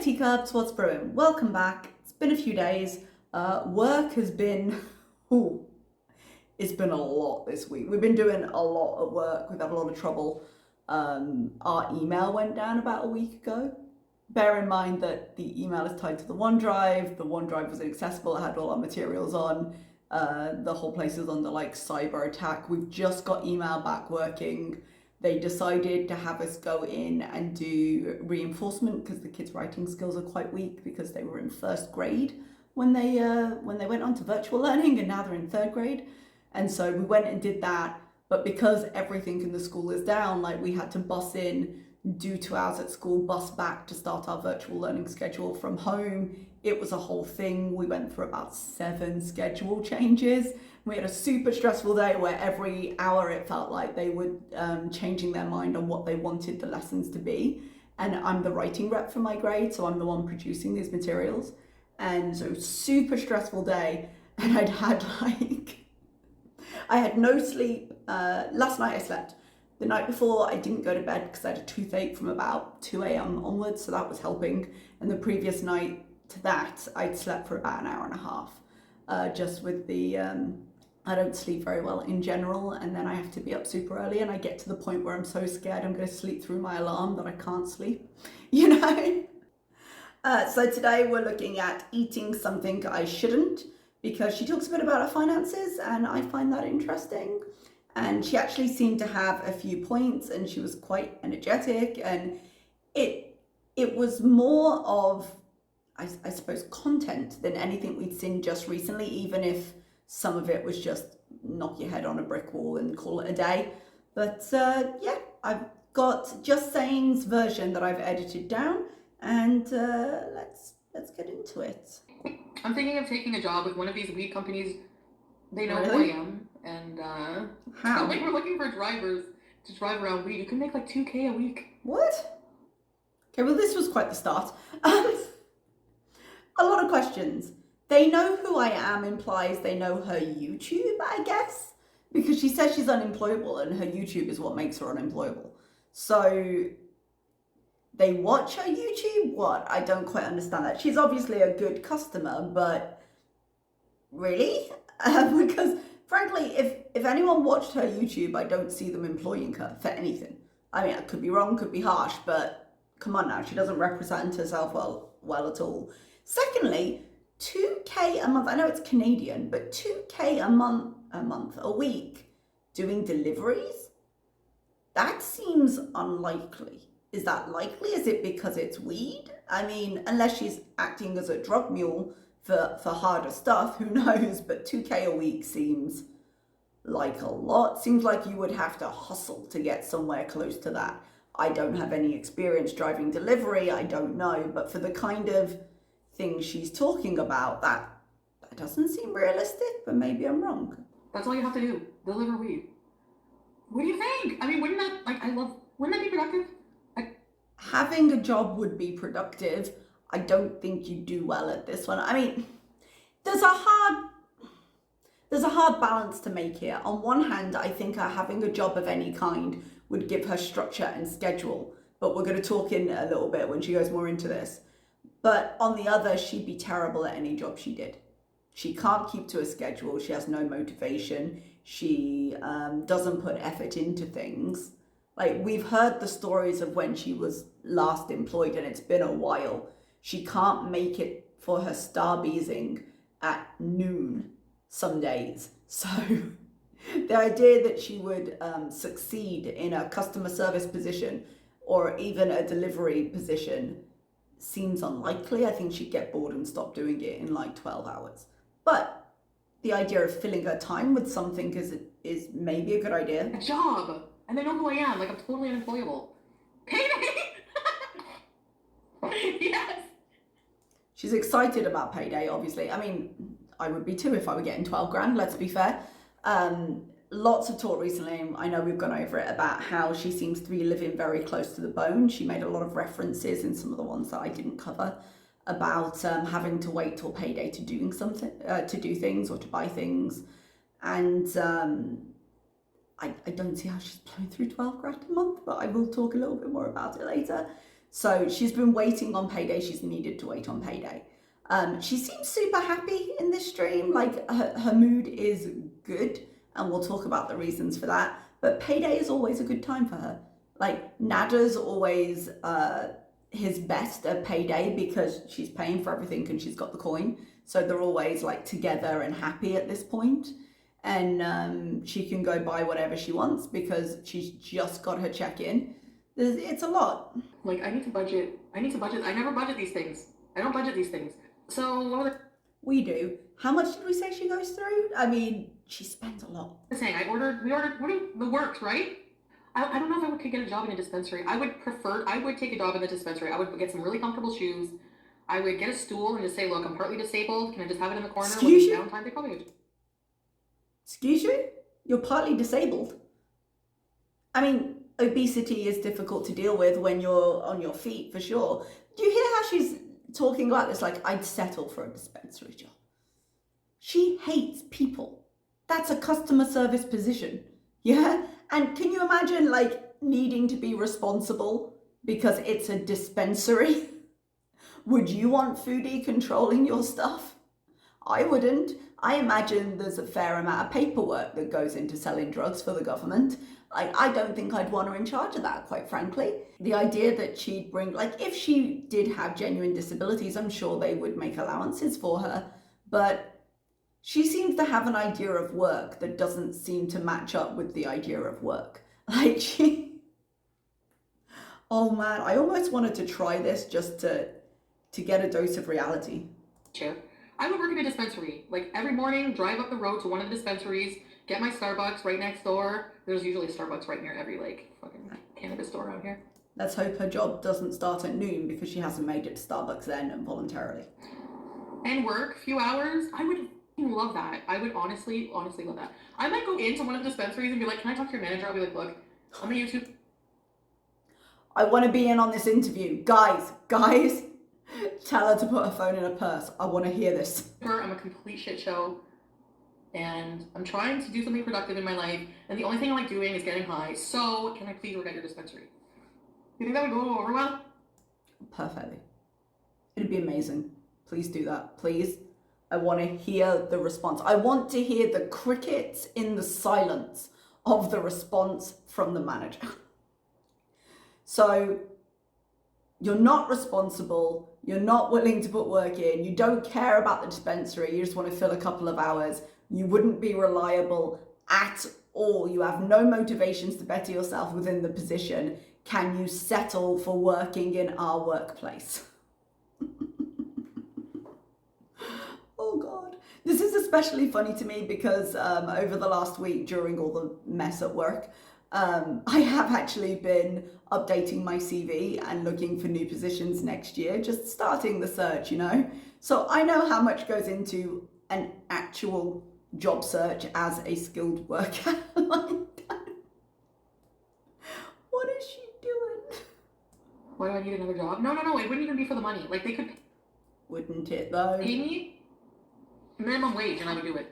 teacups, what's brewing? Welcome back. It's been a few days. Work has been, it's been a lot this week. We've been doing a lot of work. We've had a lot of trouble. Our email went down about a week ago. Bear in mind that the email is tied to the OneDrive. The OneDrive was inaccessible. It had all our materials on. The whole place is under like cyber attack. We've just got email back working. They decided to have us go in and do reinforcement because the kids' writing skills are quite weak because they were in first grade when they went on to virtual learning, and now they're in third grade. And so we went and did that, but because everything in the school is down, like we had to bus in, do 2 hours at school, bus back to start our virtual learning schedule from home. It was a whole thing. We went through about 7 schedule changes. We had a super stressful day where every hour it felt like they were changing their mind on what they wanted the lessons to be. And I'm the writing rep for my grade, so I'm the one producing these materials. And so super stressful day. And I had no sleep. Last night I slept. The night before I didn't go to bed because I had a toothache from about 2 a.m. onwards, so that was helping. And the previous night to that, I'd slept for about an hour and a half, just with the, I don't sleep very well in general, and then I have to be up super early, and I get to the point where I'm so scared I'm going to sleep through my alarm that I can't sleep, you know? So today we're looking at eating something I shouldn't, because she talks a bit about her finances, and I find that interesting. And she actually seemed to have a few points, and she was quite energetic, and it was more of, I suppose, content than anything we'd seen just recently, even if some of it was just knock your head on a brick wall and call it a day. But yeah, I've got Just Saying's version that I've edited down, and let's get into it. I'm thinking of taking a job with one of these weed companies. They know Really? who I am, and How? like we're looking for drivers to drive around weed. You can make like $2,000 a week. What? Okay, well, this was quite the start. A lot of questions. They know who I am implies they know her YouTube, I guess, because she says she's unemployable and her YouTube is what makes her unemployable. So they watch her YouTube? What? I don't quite understand that. She's obviously a good customer, but really? Because frankly, if anyone watched her YouTube, I don't see them employing her for anything. I mean, I could be wrong, could be harsh, but come on now, she doesn't represent herself well at all. Secondly, 2K a month, I know it's Canadian, but 2K a week doing deliveries? That seems unlikely. Is that likely? Is it because it's weed? I mean, unless she's acting as a drug mule for harder stuff, who knows? But 2K a week seems like a lot. Seems like you would have to hustle to get somewhere close to that. I don't have any experience driving delivery, I don't know, but for the kind of thing she's talking about, that doesn't seem realistic, but maybe I'm wrong. That's all you have to do. Deliver weed. What do you think? I mean, wouldn't that be productive? Having a job would be productive. I don't think you do well at this one. I mean, there's a hard balance to make here. On one hand, I think her having a job of any kind would give her structure and schedule, but we're going to talk in a little bit when she goes more into this. But on the other, she'd be terrible at any job she did. She can't keep to a schedule. She has no motivation. She doesn't put effort into things. Like, we've heard the stories of when she was last employed, and it's been a while. She can't make it for her starbeezing at noon some days. So the idea that she would succeed in a customer service position or even a delivery position seems unlikely. I think she'd get bored and stop doing it in like 12 hours. But the idea of filling her time with something is maybe a good idea. A job! And they know who I am. Like, I'm totally unemployable. Payday! Yes! She's excited about payday, obviously. I mean, I would be too if I were getting 12 grand, let's be fair. Lots of talk recently, I know we've gone over it, about how she seems to be living very close to the bone. She made a lot of references in some of the ones that I didn't cover about having to wait till payday to do things or to buy things. And I don't see how she's blowing through 12 grand a month, but I will talk a little bit more about it later. So she's been waiting on payday. She's needed to wait on payday. She seems super happy in this stream. Like her mood is good, and we'll talk about the reasons for that. But payday is always a good time for her. Like Nada's always his best at payday because she's paying for everything and she's got the coin. So they're always like together and happy at this point. And she can go buy whatever she wants because she's just got her check in. It's a lot. Like I need to budget. I never budget these things. I don't budget these things. So what was We do. How much did we say she goes through? I mean, she spends a lot. I saying? We ordered the works, right? I don't know if I could get a job in a dispensary. I would take a job in the dispensary. I would get some really comfortable shoes. I would get a stool and just say, look, I'm partly disabled. Can I just have it in the corner? Excuse you? Downtime, they probably would. Excuse you? You're partly disabled. I mean, obesity is difficult to deal with when you're on your feet, for sure. Do you hear how she's talking about this? Like, I'd settle for a dispensary job. She hates people. That's a customer service position. Yeah? And can you imagine, like, needing to be responsible because it's a dispensary? Would you want Foodie controlling your stuff? I wouldn't. I imagine there's a fair amount of paperwork that goes into selling drugs for the government. I don't think I'd want her in charge of that, quite frankly. The idea that she'd bring, like, if she did have genuine disabilities, I'm sure they would make allowances for her. But she seems to have an idea of work that doesn't seem to match up with the idea of work. Like oh man, I almost wanted to try this just to get a dose of reality. Chair. I would work in a dispensary. Like every morning, drive up the road to one of the dispensaries, get my Starbucks right next door. There's usually a Starbucks right near every like fucking cannabis store around here. Let's hope her job doesn't start at noon because she hasn't made it to Starbucks then and voluntarily. And work a few hours. I would love that. I would honestly love that. I might go into one of the dispensaries and be like, can I talk to your manager? I'll be like, look, I'm a YouTube. I want to be in on this interview. Guys, tell her to put her phone in her purse. I want to hear this. I'm a complete shit show. And I'm trying to do something productive in my life. And the only thing I like doing is getting high. So can I please work at your dispensary? You think that would go over well? Perfectly. It'd be amazing. Please do that. Please. I want to hear the response. I want to hear the crickets in the silence of the response from the manager. So you're not responsible. You're not willing to put work in. You don't care about the dispensary. You just want to fill a couple of hours. You wouldn't be reliable at all. You have no motivations to better yourself within the position. Can you settle for working in our workplace? Oh God. This is especially funny to me because over the last week during all the mess at work, I have actually been updating my CV and looking for new positions next year, just starting the search, you know? So I know how much goes into an actual job search as a skilled worker. What is she doing? Why do I need another job? No, it wouldn't even be for the money. Like they could. Wouldn't it though? Pay me minimum wage and I would do it.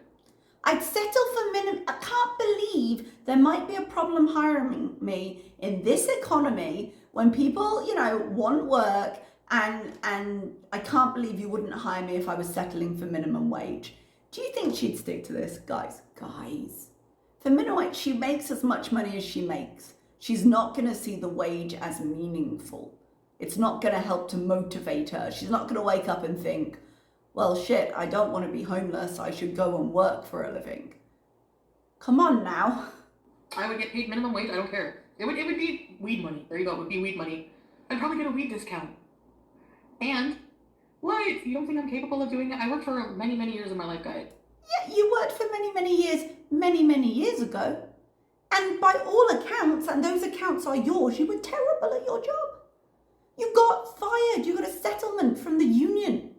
I'd settle for minimum. I can't believe there might be a problem hiring me in this economy when people, you know, want work and I can't believe you wouldn't hire me if I was settling for minimum wage. Do you think she'd stick to this? Guys, for minimum wage, she makes as much money as she makes. She's not going to see the wage as meaningful. It's not going to help to motivate her. She's not going to wake up and think, well, shit, I don't want to be homeless. I should go and work for a living. Come on now. I would get paid minimum wage. I don't care. It would be weed money. There you go. It would be weed money. I'd probably get a weed discount. And what? You don't think I'm capable of doing it? I worked for many, many years in my life, guys. Yeah, you worked for many years ago. And by all accounts, and those accounts are yours, you were terrible at your job. You got fired. You got a settlement from the union.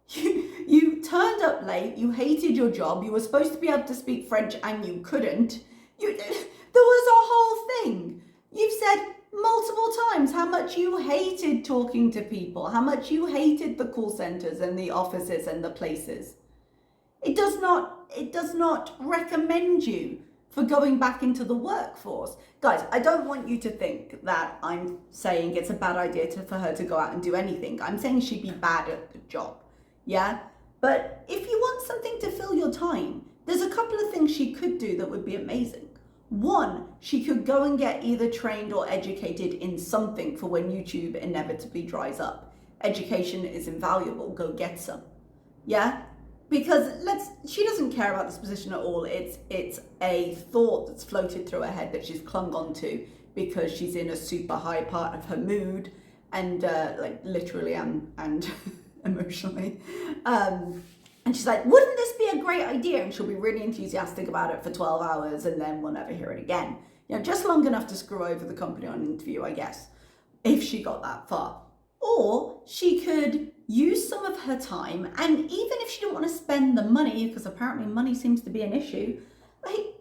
You turned up late, you hated your job, you were supposed to be able to speak French and you couldn't. There was a whole thing. You've said multiple times how much you hated talking to people, how much you hated the call centers and the offices and the places. It does not recommend you for going back into the workforce. Guys, I don't want you to think that I'm saying it's a bad idea for her to go out and do anything. I'm saying she'd be bad at the job, yeah? But if you want something to fill your time, there's a couple of things she could do that would be amazing. One, she could go and get either trained or educated in something for when YouTube inevitably dries up. Education is invaluable, go get some, yeah? Because she doesn't care about this position at all. It's a thought that's floated through her head that she's clung onto because she's in a super high part of her mood and like literally and emotionally. And she's like, wouldn't this be a great idea? And she'll be really enthusiastic about it for 12 hours and then we'll never hear it again. You know, just long enough to screw over the company on an interview, I guess, if she got that far. Or she could use some of her time, and even if she didn't want to spend the money, because apparently money seems to be an issue, like,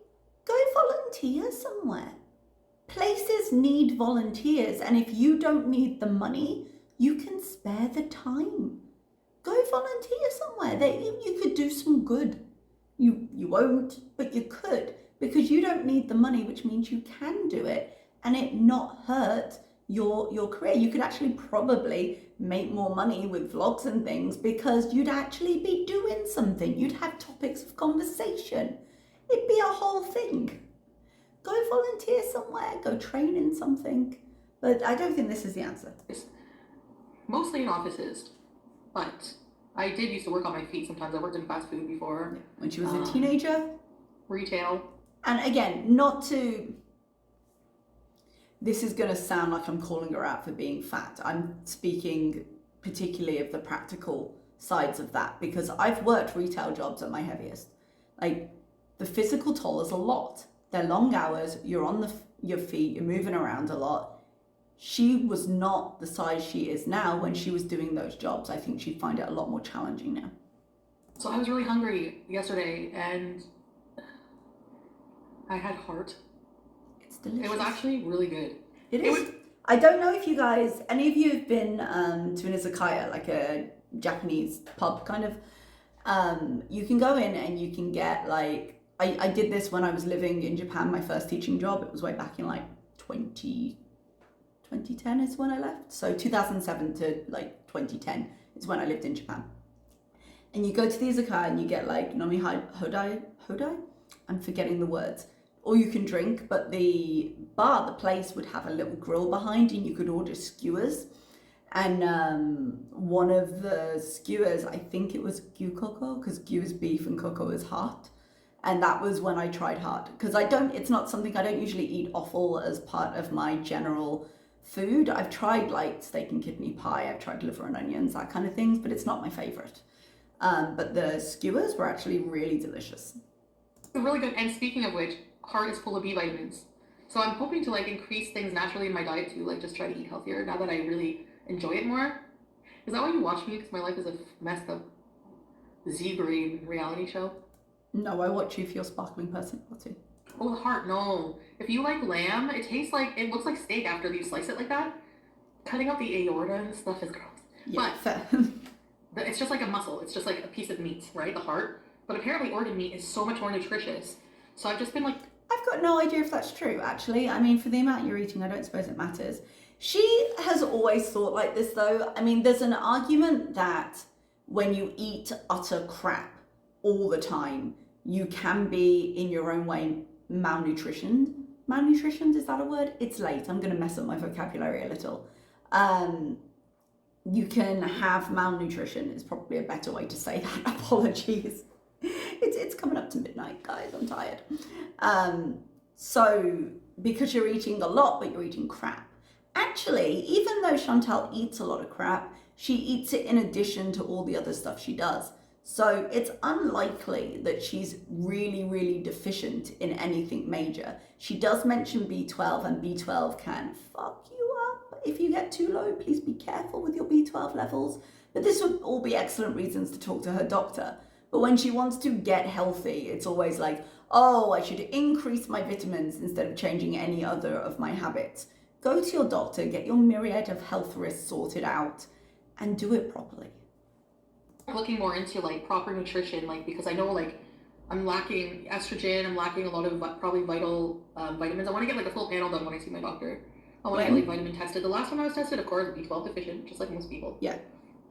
go volunteer somewhere. Places need volunteers, and if you don't need the money, you can spare the time. Go volunteer somewhere. You could do some good. You won't, but you could, because you don't need the money, which means you can do it and it not hurt your career. You could actually probably make more money with vlogs and things because you'd actually be doing something. You'd have topics of conversation. It'd be a whole thing. Go volunteer somewhere, go train in something. But I don't think this is the answer. Mostly in offices, but I did used to work on my feet sometimes. I worked in fast food before. When she was a teenager. Retail. And again, this is going to sound like I'm calling her out for being fat. I'm speaking particularly of the practical sides of that because I've worked retail jobs at my heaviest. Like, the physical toll is a lot. They're long hours, you're on your feet, you're moving around a lot. She was not the size she is now when she was doing those jobs. I think she'd find it a lot more challenging now. So I was really hungry yesterday and I had heart. It's delicious. It was actually really good. It is. I don't know if any of you have been to an izakaya, like a Japanese pub kind of. You can go in and you can get like, I did this when I was living in Japan, my first teaching job. It was way back in like 2010 is when I left. So 2007 to like 2010 is when I lived in Japan. And you go to the izakaya and you get like nomi hodai? I'm forgetting the words. Or you can drink, but the place would have a little grill behind and you could order skewers. And one of the skewers, I think it was gyukoko, because gyu is beef and koko is heart. And that was when I tried heart. Because it's not something, I don't usually eat offal as part of my general food. I've tried like steak and kidney pie, I've tried liver and onions, that kind of things, but it's not my favorite. But the skewers were actually really delicious. Really good. And speaking of which, heart is full of B vitamins. So I'm hoping to like increase things naturally in my diet too, like just try to eat healthier now that I really enjoy it more. Is that why you watch me? Because my life is a messed up Z-grade reality show. No, I watch you for your sparkling personality. Oh, the heart, no. If you like lamb, it looks like steak after you slice it like that. Cutting out the aorta and stuff is gross. Yeah, but fair. It's just like a muscle. It's just like a piece of meat, right? The heart. But apparently organ meat is so much more nutritious. So I've just been like... I've got no idea if that's true, actually. I mean, for the amount you're eating, I don't suppose it matters. She has always thought like this, though. I mean, there's an argument that when you eat utter crap all the time, you can be, in your own way, malnutritioned. Malnutritioned, is that a word? It's late. I'm going to mess up my vocabulary a little. You can have malnutrition is probably a better way to say that. Apologies. It's coming up to midnight, guys. I'm tired. So because you're eating a lot, but you're eating crap. Actually, even though Chantal eats a lot of crap, she eats it in addition to all the other stuff she does. So it's unlikely that she's really, really deficient in anything major. She does mention B12, and B12 can fuck you up. If you get too low, please be careful with your B12 levels. But this would all be excellent reasons to talk to her doctor. But when she wants to get healthy, it's always like, oh, I should increase my vitamins instead of changing any other of my habits. Go to your doctor, get your myriad of health risks sorted out, and do it properly. Looking more into like proper nutrition, like because I know like I'm lacking estrogen. I'm lacking a lot of probably vital vitamins. I want to get like a full panel done when I see my doctor. I want to get like vitamin tested. The last one I was tested, of course, B12 deficient, just like most people. Yeah.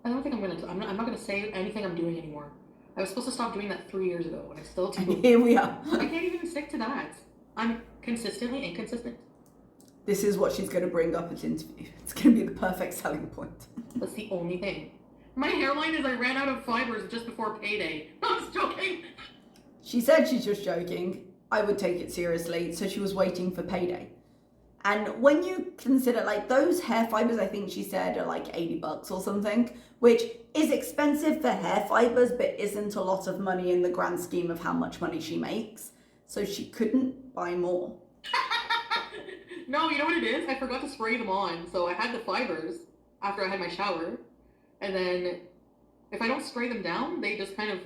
I don't think I'm not gonna say anything I'm doing anymore. I was supposed to stop doing that 3 years ago, and I still do. Here we are. I can't even stick to that. I'm consistently inconsistent. This is what she's going to bring up at interview. It's going to be the perfect selling point. That's the only thing. My hairline is I ran out of fibers just before payday. I was joking. She said she's just joking. I would take it seriously, so she was waiting for payday. And when you consider, like, those hair fibers, I think she said are like $80 or something, which is expensive for hair fibers, but isn't a lot of money in the grand scheme of how much money she makes. So she couldn't buy more. No, you know what it is? I forgot to spray them on. So I had the fibers after I had my shower. And then if I don't spray them down, they just kind of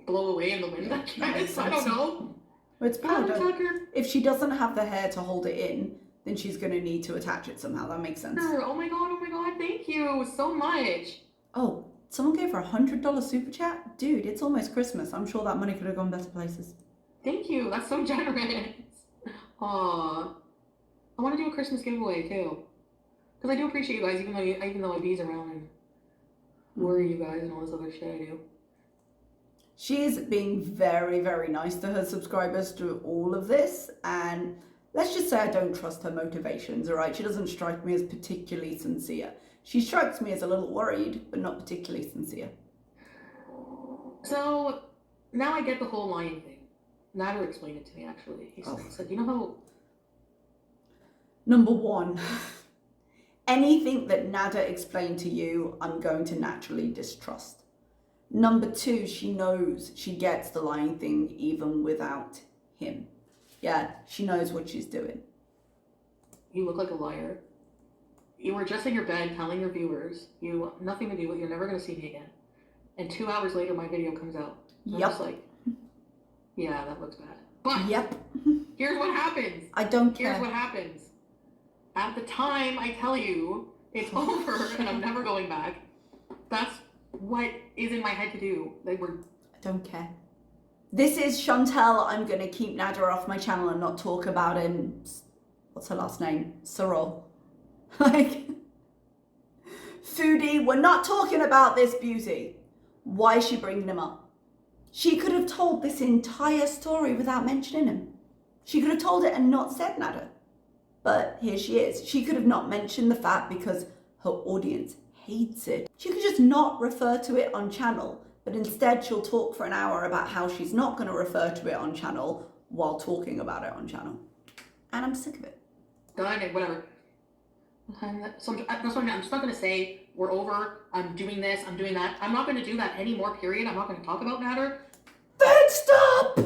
blow away in the wind. I don't know. Well, it's powder. If she doesn't have the hair to hold it in, then she's going to need to attach it somehow. That makes sense. Oh my god, thank you so much. Oh, someone gave her $100 super chat? Dude, it's almost Christmas. I'm sure that money could have gone better places. Thank you, that's so generous. Aww. I want to do a Christmas giveaway too. Because I do appreciate you guys, even though I bees around and worry you guys and all this other shit I do. She is being very, very nice to her subscribers through all of this, and let's just say I don't trust her motivations, alright? She doesn't strike me as particularly sincere. She strikes me as a little worried, but not particularly sincere. So, now I get the whole lying thing. Nader explained it to me, actually. He said, you know how... Number one, anything that Nada explained to you, I'm going to naturally distrust. Number two, she knows she gets the lying thing even without him. Yeah, she knows what she's doing. You look like a liar. You were just in your bed telling your viewers you nothing to do with, you're never going to see me again. And 2 hours later, my video comes out. I'm just like, yeah, that looks bad. But here's what happens. I don't care. Here's what happens. At the time I tell you it's over and I'm never going back, that's what is in my head to do. I don't care. This is Chantal. I'm going to keep Nada off my channel and not talk about him. What's her last name? Sorrel. Like, Foodie, we're not talking about this beauty. Why is she bringing him up? She could have told this entire story without mentioning him. She could have told it and not said Nada. But here she is. She could have not mentioned the fact because her audience hates it. She could just not refer to it on channel, but instead she'll talk for an hour about how she's not going to refer to it on channel while talking about it on channel. And I'm sick of it. Done and whatever. So that's what I'm just not going to say, we're over, I'm doing this, I'm doing that. I'm not going to do that anymore, period. I'm not going to talk about Nader. Then stop!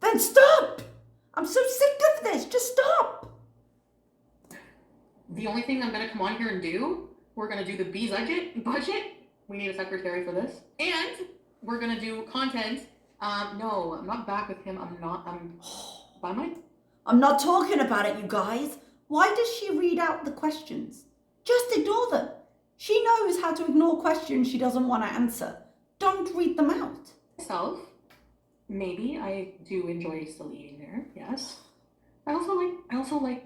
Then stop! I'm so sick of this. Just stop! The only thing I'm going to come on here and do, we're going to do the bees budget. We need a secretary for this. And we're going to do content. No, I'm not back with him. Am I? I'm not talking about it, you guys. Why does she read out the questions? Just ignore them. She knows how to ignore questions she doesn't want to answer. Don't read them out. Myself, maybe I do enjoy still eating there. Yes. I also like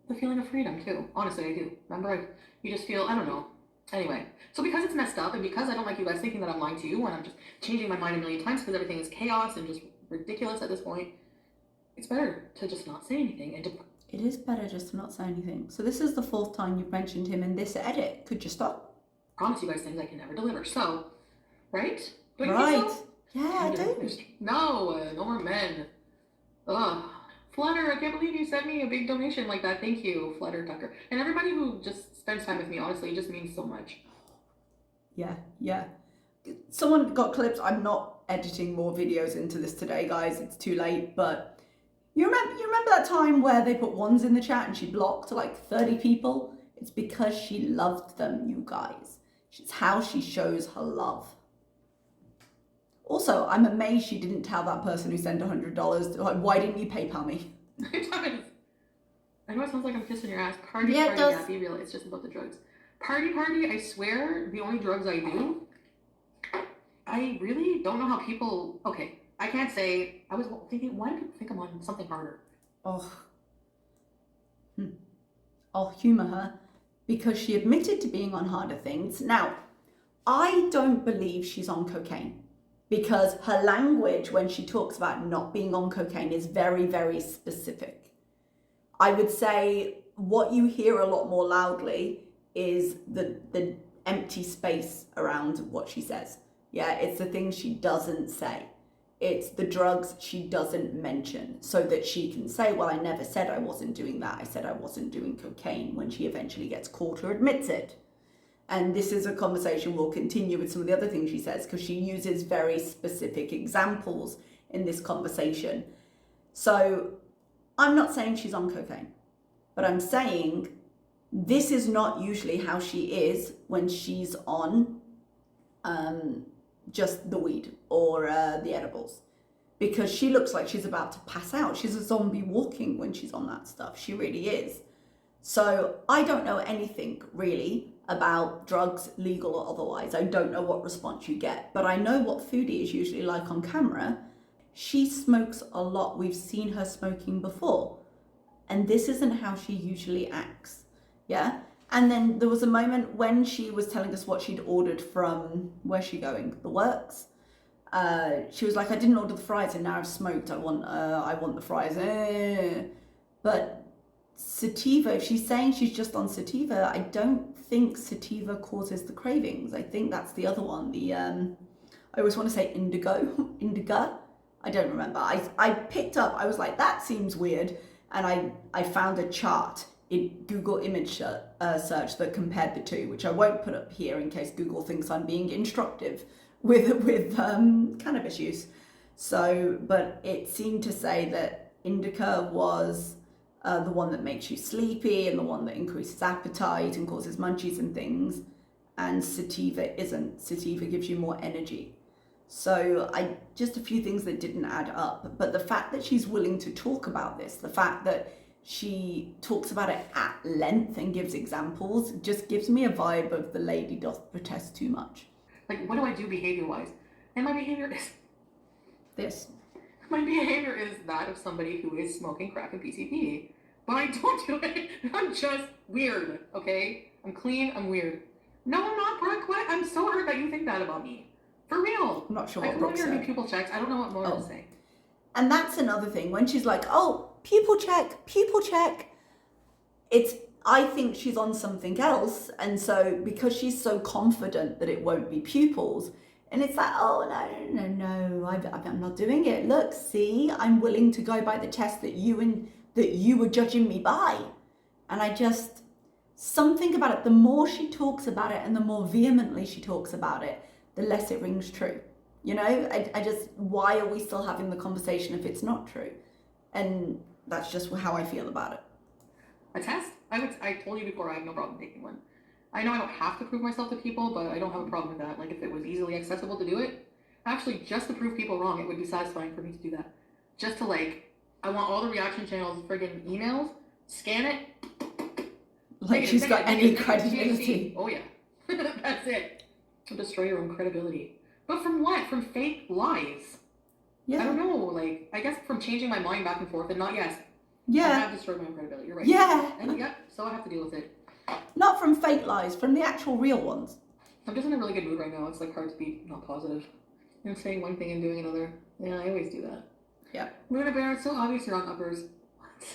the feeling of freedom too. Honestly, I do. Remember, you just feel, I don't know. Anyway, so because it's messed up and because I don't like you guys thinking that I'm lying to you and I'm just changing my mind a million times because everything is chaos and just ridiculous at this point, it's better to just not say anything and to... It is better just to not say anything. So this is the 4th time you've mentioned him in this edit. Could you stop? I promise you guys things I can never deliver. So, right? Don't you right. think so? Yeah, I do. No more men. Ugh. Flutter, I can't believe you sent me a big donation like that. Thank you, Flutter Tucker. And everybody who just spends time with me, honestly, it just means so much. Yeah. Someone got clips. I'm not editing more videos into this today, guys. It's too late, but... You remember that time where they put ones in the chat and she blocked like 30 people? It's because she loved them, you guys. It's how she shows her love. Also, I'm amazed she didn't tell that person who sent $100, like, why didn't you PayPal me? I know it sounds like I'm kissing your ass. Party, be real. It's just about the drugs. Party, I swear, the only drugs I do, I really don't know how people. Okay, I can't say. I was thinking, why do people think I'm on something harder? Oh, I'll humour her because she admitted to being on harder things. Now, I don't believe she's on cocaine because her language when she talks about not being on cocaine is very, very specific. I would say what you hear a lot more loudly is the empty space around what she says. Yeah, it's the things she doesn't say. It's the drugs she doesn't mention so that she can say, well, I never said I wasn't doing that. I said I wasn't doing cocaine when she eventually gets caught or admits it. And this is a conversation we'll continue with some of the other things she says because she uses very specific examples in this conversation. So I'm not saying she's on cocaine, but I'm saying this is not usually how she is when she's on just the weed or the edibles, because she looks like she's about to pass out. She's a zombie walking when she's on that stuff. She really is. So I don't know anything really about drugs, legal or otherwise. I don't know what response you get, but I know what Foodie is usually like on camera. She smokes a lot. We've seen her smoking before, and this isn't how she usually acts. Yeah. And then there was a moment when she was telling us what she'd ordered from, where's she going? The Works. She was like, I didn't order the fries and now I've smoked. I want the fries. But sativa, if she's saying she's just on sativa, I don't think sativa causes the cravings. I think that's the other one. I always want to say indica. I don't remember. I picked up, I was like, that seems weird. And I found a chart in Google image search that compared the two, which I won't put up here in case Google thinks I'm being instructive with cannabis use. So, but it seemed to say that indica was the one that makes you sleepy and the one that increases appetite and causes munchies and things, and sativa isn't. Sativa gives you more energy. So just a few things that didn't add up. But the fact that she's willing to talk about this, the fact that she talks about it at length and gives examples, just gives me a vibe of the lady doth protest too much. Like, what do I do behavior-wise? And my behavior is this. My behavior is that of somebody who is smoking crack and PCP. But I don't do it. I'm just weird, okay? I'm clean, I'm weird. No, I'm not, Brooke. What? I'm so hurt that you think that about me. For real. I'm not sure I what Brooke come here said. to do pupil checks. I don't know what more to say. And that's another thing. When she's like, oh, pupil check. I think she's on something else. And so because she's so confident that it won't be pupils, and it's like, oh, no, I'm not doing it. Look, see, I'm willing to go by the test that you were judging me by. And something about it, the more she talks about it and the more vehemently she talks about it, the less it rings true. You know, why are we still having the conversation if it's not true? And that's just how I feel about it. A test? I told you before, I have no problem taking one. I know I don't have to prove myself to people, but I don't have a problem with that. Like, if it was easily accessible to do it, actually, just to prove people wrong, it would be satisfying for me to do that. Just to, I want all the reaction channels, friggin' emails, scan it. Like she's got any credibility. Oh, yeah. That's it. To destroy your own credibility. But from what? From fake lies. Yeah. I don't know, I guess from changing my mind back and forth and not yes. Yeah. I have destroyed my own credibility. You're right. Yeah. And yep, so I have to deal with it. Not from fake lies, from the actual real ones. I'm just in a really good mood right now. It's hard to be not positive. Saying one thing and doing another. Yeah, I always do that. Yeah. Luna Bear, it's so obvious you're on uppers. What?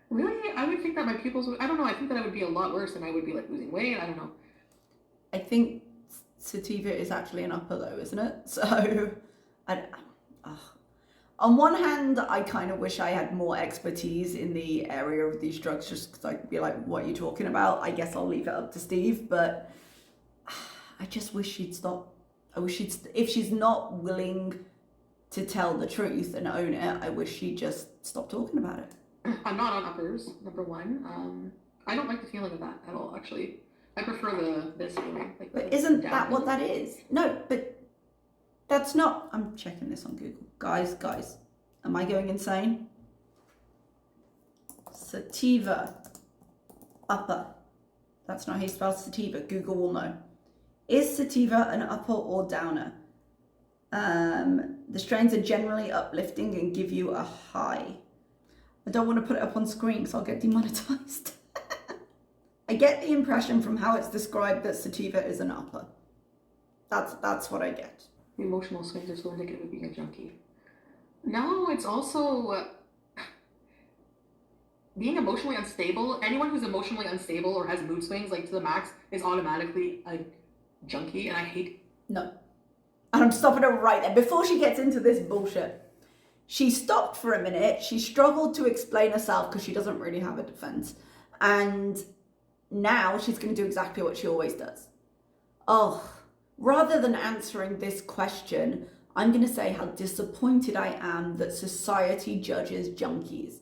Really? I would think that my pupils would, I don't know, I think that I would be a lot worse and I would be losing weight. I don't know. I think sativa is actually an upper though, isn't it? So, on one hand, I kind of wish I had more expertise in the area of these drugs just because I could be like, what are you talking about? I guess I'll leave it up to Steve, but I just wish she'd stop. If she's not willing to tell the truth and own it, I wish she'd just stop talking about it. I'm not on uppers, number one. I don't like the feeling of that at all, actually. I prefer this feeling. But isn't that what that is? No, but that's not. I'm checking this on Google. Guys, am I going insane? Sativa, upper. That's not how you spell sativa. Google will know. Is sativa an upper or downer? The strains are generally uplifting and give you a high. I don't want to put it up on screen because I'll get demonetized. I get the impression from how it's described that sativa is an upper. That's what I get. The emotional swings are so indicative of being a junkie. No, it's also being emotionally unstable. Anyone who's emotionally unstable or has mood swings like to the max is automatically a junkie, and I hate. No. And I'm stopping her right there. Before she gets into this bullshit, she stopped for a minute. She struggled to explain herself because she doesn't really have a defense. And now she's going to do exactly what she always does. Oh, rather than answering this question, I'm going to say how disappointed I am that society judges junkies.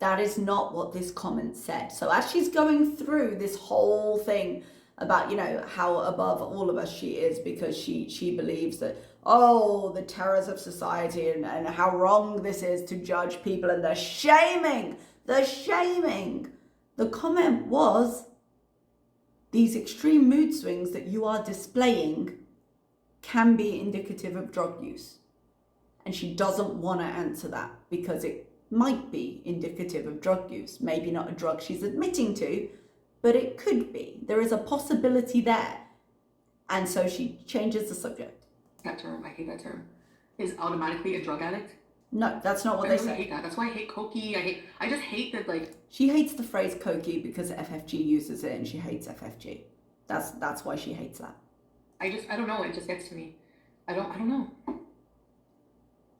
That is not what this comment said. So as she's going through this whole thing about, you know, how above all of us she is because she believes that, oh, the terrors of society and how wrong this is to judge people and the shaming. The comment was, these extreme mood swings that you are displaying can be indicative of drug use. And she doesn't want to answer that because it might be indicative of drug use. Maybe not a drug she's admitting to, but it could be. There is a possibility there. And so she changes the subject. That term, I hate that term. Is automatically a drug addict? No, that's not what they say. I hate that. That's why I hate cokey. I just hate that, like. She hates the phrase cokey because FFG uses it and she hates FFG. That's why she hates that. I don't know. It just gets to me. I don't know.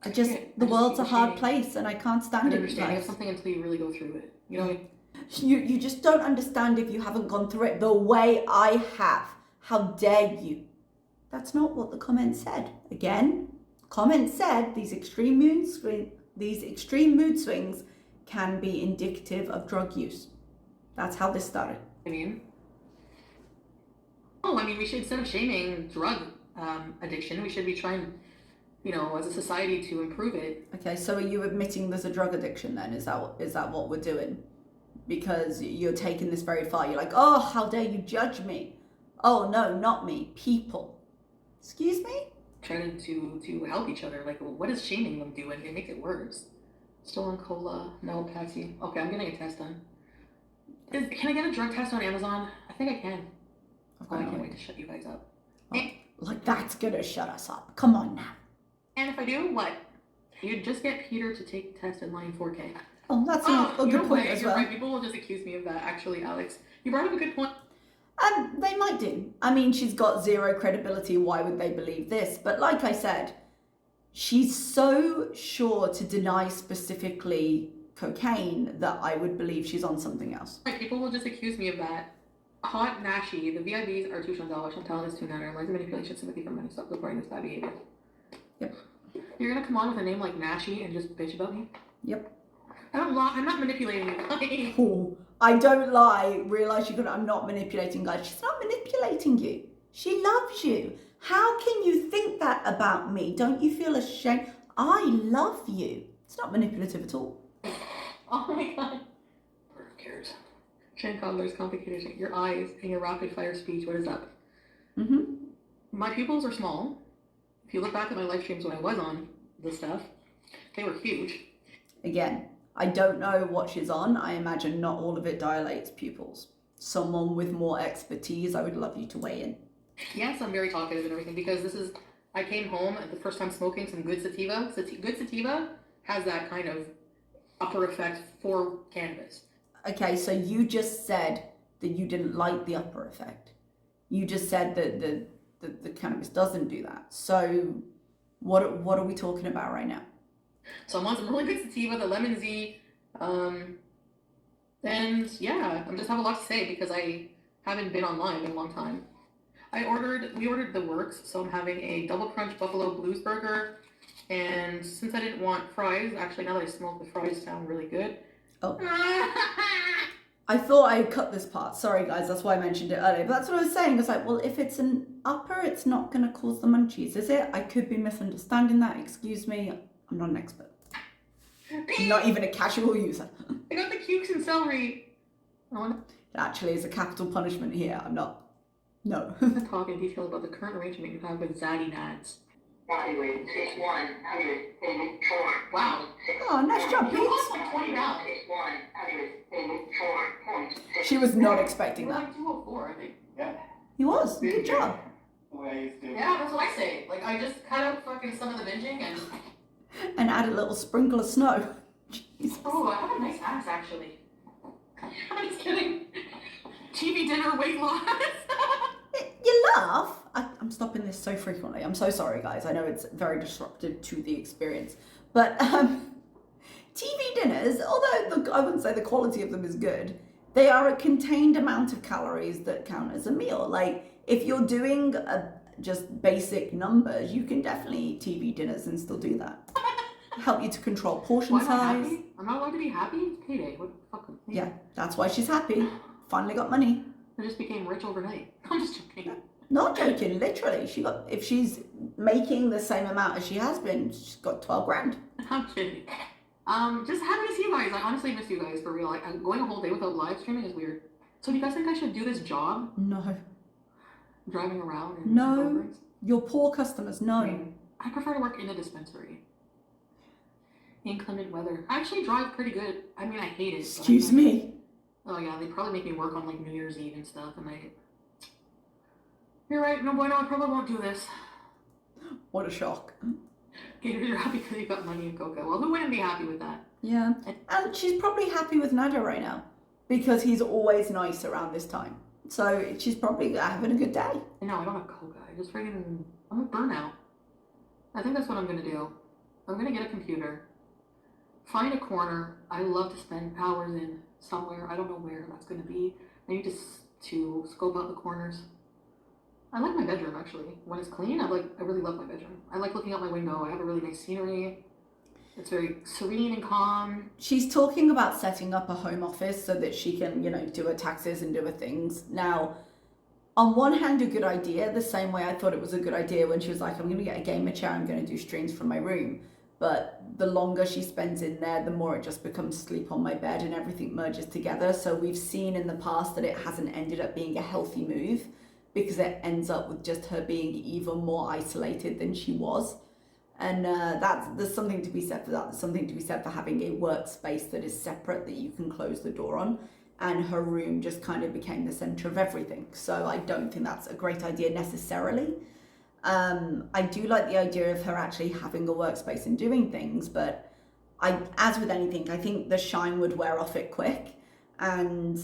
The world's a hard place and I can't stand it. Understanding of something until you really go through it. You know. You just don't understand if you haven't gone through it the way I have. How dare you? That's not what the comment said. Again, comment said these extreme mood swings can be indicative of drug use. That's how this started. We should, instead of shaming drug addiction, we should be trying, you know, as a society to improve it. Okay, so are you admitting there's a drug addiction then? Is that what we're doing? Because you're taking this very far. You're like, oh, how dare you judge me? Oh, no, not me. People. Excuse me? Trying to help each other. Like, what does shaming them do? And it makes it worse. Still on cola. No, Patsy. Okay, I'm getting a test done. Can I get a drug test on Amazon? I think I can. Oh, I can't wait to shut you guys up. Like, that's gonna shut us up. Come on now. And if I do, what? You just get Peter to take the test in line 4K. Oh, that's a good point as well. Right. People will just accuse me of that, actually, Alex. You brought up a good point. They might do. I mean, she's got zero credibility. Why would they believe this? But like I said, she's so sure to deny specifically cocaine that I would believe she's on something else. Right, people will just accuse me of that. Hot Nashi, the VIVs are too Chantal. Chantal is too Nana. Lies of manipulation, sympathy for money. Stop reporting this bad behavior. Yep. You're gonna come on with a name like Nashi and just bitch about me? Yep. I'm not manipulating you. Oh, I don't lie. Realize I'm not manipulating, guys. She's not manipulating you. She loves you. How can you think that about me? Don't you feel ashamed? I love you. It's not manipulative at all. Oh my god. Who cares? Chantal, there's complicated. Your eyes and your rapid fire speech. What is up? My pupils are small. If you look back at my live streams when I was on this stuff, they were huge. Again, I don't know what she's on. I imagine not all of it dilates pupils. Someone with more expertise, I would love you to weigh in. Yes, I'm very talkative and everything because I came home at the first time smoking some good sativa. Good sativa has that kind of upper effect for cannabis. Okay, so you just said that you didn't like the upper effect. You just said that the cannabis doesn't do that. So what are we talking about right now? So I'm on some really good sativa, the lemon Z, and yeah, I just have a lot to say because I haven't been online in a long time. We ordered the works, so I'm having a double crunch buffalo blues burger, and since I didn't want fries, actually now that I smoked, the fries sound really good. Oh. I thought I cut this part. Sorry guys, that's why I mentioned it earlier. But that's what I was saying. It's like, well, if it's an upper, it's not going to cause the munchies, is it? I could be misunderstanding that. Excuse me. I'm not an expert. I'm not even a casual user. I got the cukes and celery. It actually is a capital punishment here. I'm not. No. Talk in detail about the current arrangement you have with Zaddy Nads. Wow. Oh, nice job, You Pete. lost like 20 pounds. She was not expecting You were that. like 204, I think. He was. Good job. Yeah, that's what I say. Like, I just cut out fucking some of the binging and. And add a little sprinkle of snow. Jesus. Oh, I have a nice ass actually. I'm just kidding. TV dinner weight loss. You laugh. I'm stopping this so frequently. I'm so sorry, guys. I know it's very disruptive to the experience. But TV dinners, although I wouldn't say the quality of them is good, they are a contained amount of calories that count as a meal. Like, if you're doing just basic numbers, you can definitely eat TV dinners and still do that. Help you to control portion Why am I size. happy? I'm not allowed to be happy? It's payday. What the fuck? Yeah, that's why she's happy. Finally got money. I just became rich overnight. I'm just joking. Not joking, literally. If she's making the same amount as she has been, she's got 12 grand. I'm kidding. Just happy to see you guys. I honestly miss you guys for real. Like, going a whole day without live streaming is weird. So do you guys think I should do this job? No. Driving around and No. Your poor customers, no. I prefer to work in a dispensary. Inclement weather. I actually drive pretty good. I mean, I hate it. Excuse me. Oh yeah, they probably make me work on like New Year's Eve and stuff, and You're right, no bueno, I probably won't do this. What a shock. Okay, you're happy because you got money and coca. Well, who wouldn't be happy with that? Yeah. And she's probably happy with Nada right now because he's always nice around this time. So she's probably having a good day. No, I don't have coca. I'm a burnout. I think that's what I'm gonna do. I'm gonna get a computer, find a corner. I love to spend hours in somewhere. I don't know where that's gonna be. I need to scope out the corners. I like my bedroom actually. When it's clean, I really love my bedroom. I like looking out my window. I have a really nice scenery. It's very serene and calm. She's talking about setting up a home office so that she can, do her taxes and do her things. Now, on one hand, a good idea, the same way I thought it was a good idea when she was like, I'm going to get a gamer chair, I'm going to do streams from my room. But the longer she spends in there, the more it just becomes sleep on my bed and everything merges together. So we've seen in the past that it hasn't ended up being a healthy move because it ends up with just her being even more isolated than she was. And there's something to be said for that. There's something to be said for having a workspace that is separate that you can close the door on. And her room just kind of became the center of everything. So I don't think that's a great idea necessarily. I do like the idea of her actually having a workspace and doing things, but as with anything, I think the shine would wear off it quick. And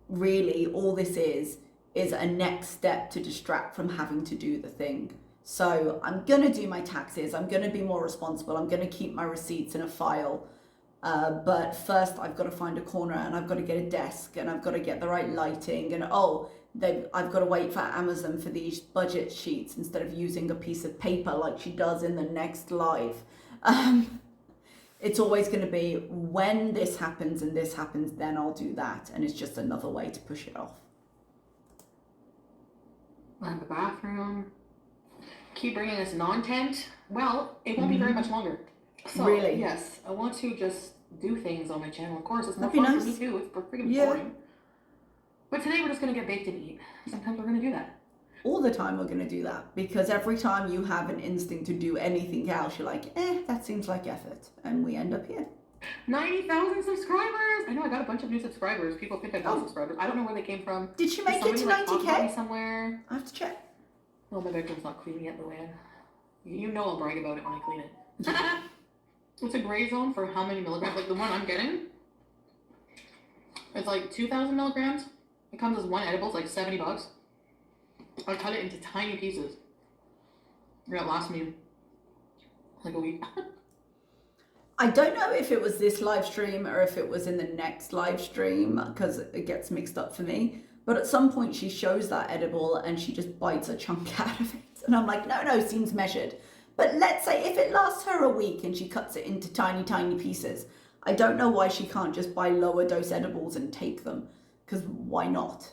really all this is a next step to distract from having to do the thing. So I'm going to do my taxes. I'm going to be more responsible. I'm going to keep my receipts in a file. But first I've got to find a corner and I've got to get a desk and I've got to get the right lighting and I've got to wait for Amazon for these budget sheets instead of using a piece of paper like she does in the next live. It's always going to be when this happens and this happens, then I'll do that. And it's just another way to push it off. I have a bathroom. Keep bringing us non-tent. Well, it won't be very much longer. So, Really? Yes, I want to just do things on my channel. Of course, it's more That'd be fun nice. for me too. It's freaking boring. But today we're just gonna get baked and eat. Sometimes we're gonna do that. All the time we're going to do that because every time you have an instinct to do anything else, you're like, that seems like effort. And we end up here. 90,000 subscribers! I know I got a bunch of new subscribers. People think I've got subscribers. I don't know where they came from. Did she make it to 90K? Somewhere. I have to check. Oh, my bedroom's not clean yet, Luann. You know I'll brag about it when I clean it. It's a gray zone for how many milligrams. Like the one I'm getting, it's like 2,000 milligrams. It comes as one edible. It's like $70. I cut it into tiny pieces. Yeah, it lasts me like a week. I don't know if it was this live stream or if it was in the next live stream because it gets mixed up for me. But at some point she shows that edible and she just bites a chunk out of it. And I'm like, no, seems measured. But let's say if it lasts her a week and she cuts it into tiny, tiny pieces, I don't know why she can't just buy lower dose edibles and take them. Because why not,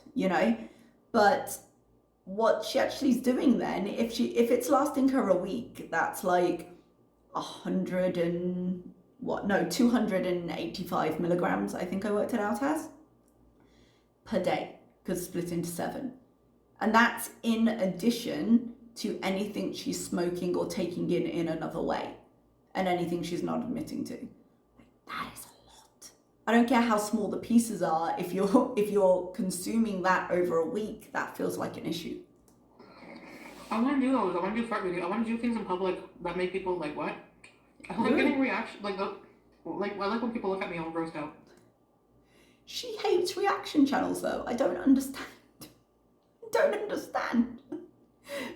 But what she actually is doing then, if it's lasting her a week, that's like 285 milligrams, I think I worked it out as, per day, because split into 7. And that's in addition to anything she's smoking or taking in another way, and anything she's not admitting to. That is a lot. I don't care how small the pieces are. If you're consuming that over a week, that feels like an issue. I want to do those. I want to do fart videos. I want to do things in public that make people like, what? I like getting reaction, I like when people look at me all grossed out. She hates reaction channels though. I don't understand.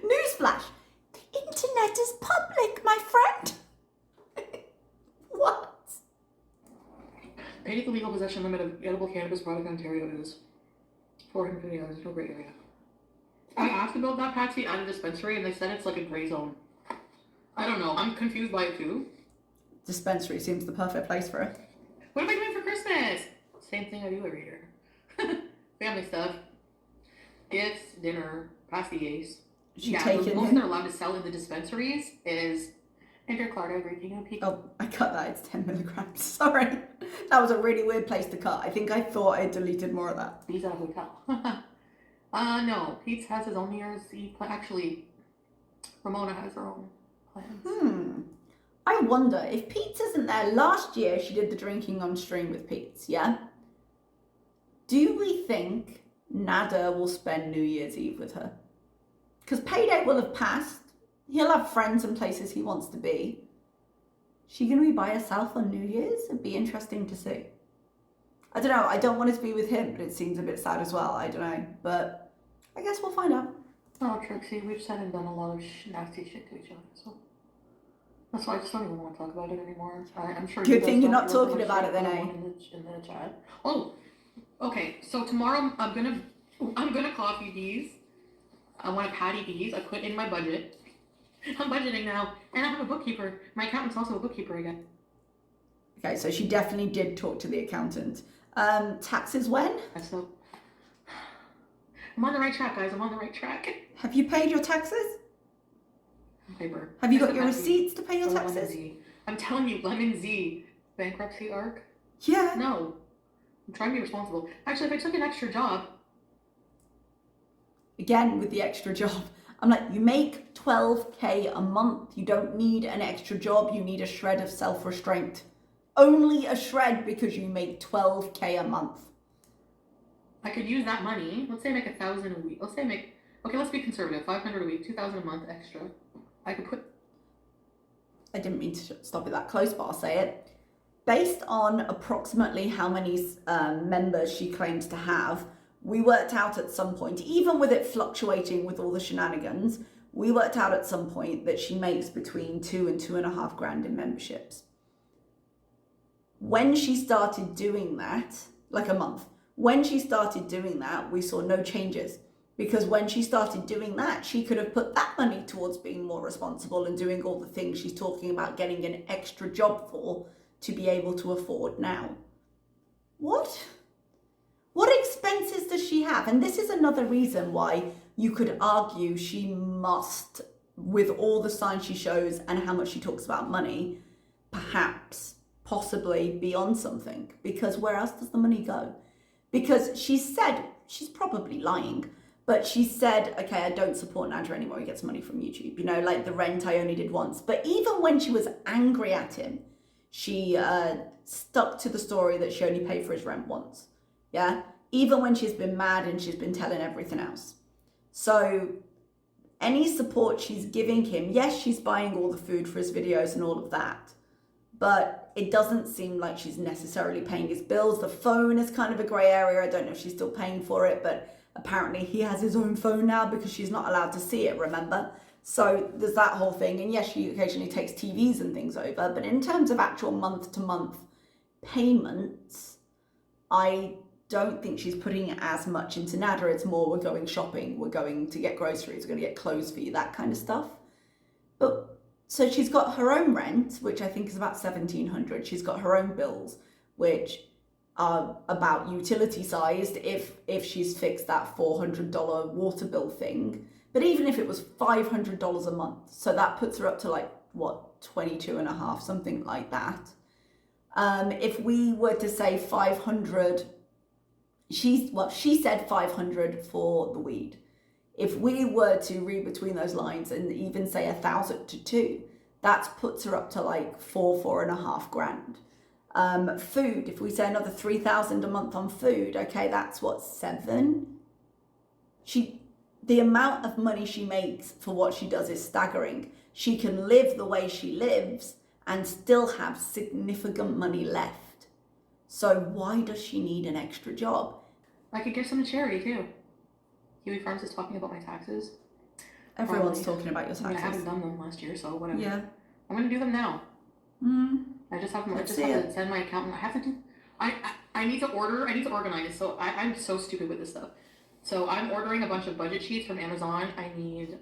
Newsflash. The internet is public, my friend. What? Paid the legal possession limit of edible cannabis product in Ontario is $450. No gray area. I asked about that, Patsy, at a dispensary, and they said it's like a gray zone. I don't know. I'm confused by it too. Dispensary seems the perfect place for it. What am I doing for Christmas? Same thing I do every year. Family stuff. Gifts, dinner, pasties. Taken most they're allowed to sell in the dispensaries is interclarda, grapeseed, and peak. Oh, I cut that. It's 10 milligrams. Sorry. That was a really weird place to cut. I think I thought I deleted more of that. Pizza Hotel. No. Pete's has his own New Year's Eve plan. Actually, Ramona has her own plans. I wonder if Pete's isn't there. Last year she did the drinking on stream with Pete's, yeah? Do we think Nada will spend New Year's Eve with her? Because payday will have passed. He'll have friends and places he wants to be. She going to be by herself on New Year's? It'd be interesting to see. I don't know. I don't want it to be with him, but it seems a bit sad as well. I don't know. But I guess we'll find out. Oh, Trixie, we've said and done a lot of nasty shit to each other, so that's why I just don't even want to talk about it anymore. I'm sure. Good thing you're not talking about it then, eh? In the chat. Oh, okay. So tomorrow I'm gonna coffee these. I want to patty these. I put in my budget. I'm budgeting now, and I have a bookkeeper. My accountant's also a bookkeeper again. Okay, so she definitely did talk to the accountant. Taxes when? So I'm on the right track, guys. I'm on the right track. Have you paid your taxes? Paper. Have you got your receipts to pay your Lemon taxes? Z. I'm telling you, Lemon Z. Bankruptcy arc? Yeah. No. I'm trying to be responsible. Actually, if I took an extra job. Again, with the extra job. I'm like, you make 12K a month. You don't need an extra job. You need a shred of self-restraint. Only a shred because you make 12K a month. I could use that money. Let's say I make 1,000 a week. Let's be conservative. 500 a week, 2,000 a month extra. I could put. I didn't mean to stop it that close, but I'll say it. Based on approximately how many members she claims to have, we worked out at some point, even with it fluctuating with all the shenanigans, we worked out at some point that she makes between $2,000 and $2,500 grand in memberships. When she started doing that, like a month, when she started doing that, we saw no changes. Because when she started doing that, she could have put that money towards being more responsible and doing all the things she's talking about getting an extra job for to be able to afford now. What? What expenses does she have? And this is another reason why you could argue she must, with all the signs she shows and how much she talks about money, perhaps, possibly be on something. Because where else does the money go? Because she said, she's probably lying, but she said, okay, I don't support Nadra anymore. He gets money from YouTube. You know, like the rent I only did once. But even when she was angry at him, she stuck to the story that she only paid for his rent once. Yeah, even when she's been mad and she's been telling everything else. So any support she's giving him, yes, she's buying all the food for his videos and all of that, but it doesn't seem like she's necessarily paying his bills. The phone is kind of a grey area. I don't know if she's still paying for it, but apparently he has his own phone now because she's not allowed to see it, remember? So there's that whole thing. And yes, she occasionally takes TVs and things over, but in terms of actual month-to-month payments, I don't think she's putting as much into Nada. It's more, we're going shopping, we're going to get groceries, we're going to get clothes for you, that kind of stuff. But so she's got her own rent, which I think is about $1,700. She's got her own bills, which are about utility sized if she's fixed that $400 water bill thing. But even if it was $500 a month, so that puts her up to like, what, 22 and a half, something like that. If we were to say 500, she said 500 for the weed. If we were to read between those lines and even say 1,000 to 2, that puts her up to like 4.5 grand. Food, if we say another 3,000 a month on food, okay, that's what, 7? The amount of money she makes for what she does is staggering. She can live the way she lives and still have significant money left. So why does she need an extra job? I could give some to charity too. Kiwi Farms is talking about my taxes. Everyone's talking about your I mean, I taxes. haven't done them last year, so whatever. Yeah. I'm gonna do them now. I just have to send my accountant. I have to do. I need to organize. So I'm so stupid with this stuff. So I'm ordering a bunch of budget sheets from Amazon. I need